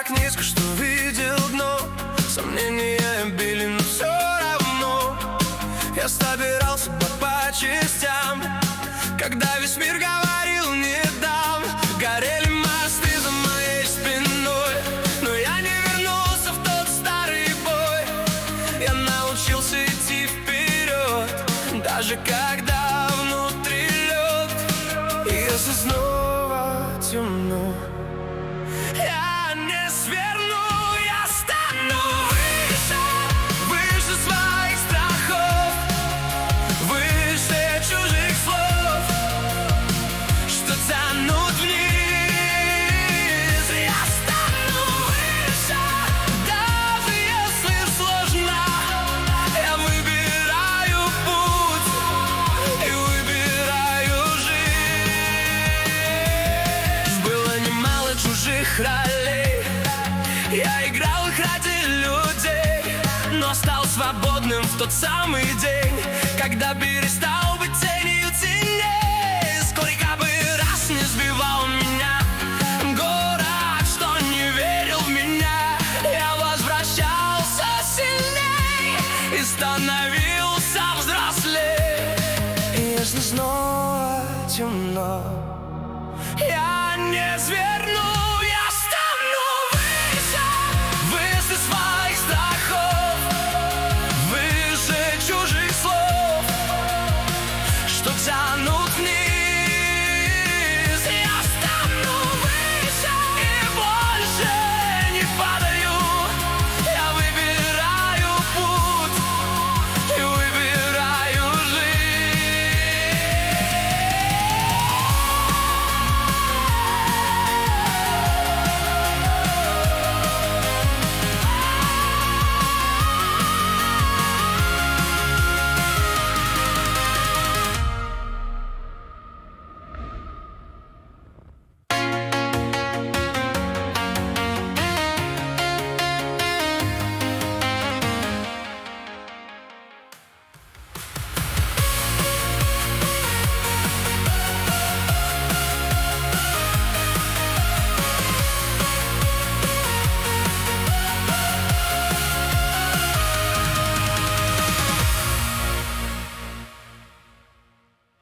так низко, что видел дно. Сомнения били, но все равно я собирался по частям. Когда весь мир говорил не дам, горели мосты за моей спиной, но я не вернулся в тот старый бой. Я научился идти вперед, даже когда внутри лед. И если снова темно, я не сверну, я стану выше, выше своих страхов, выше чужих слов, что тянут вниз. Я стану выше, даже если сложно. Я выбираю путь и выбираю жизнь. Было немало чужих ролей, я играл их ради людей, но стал свободным в тот самый день, когда перестал быть тем,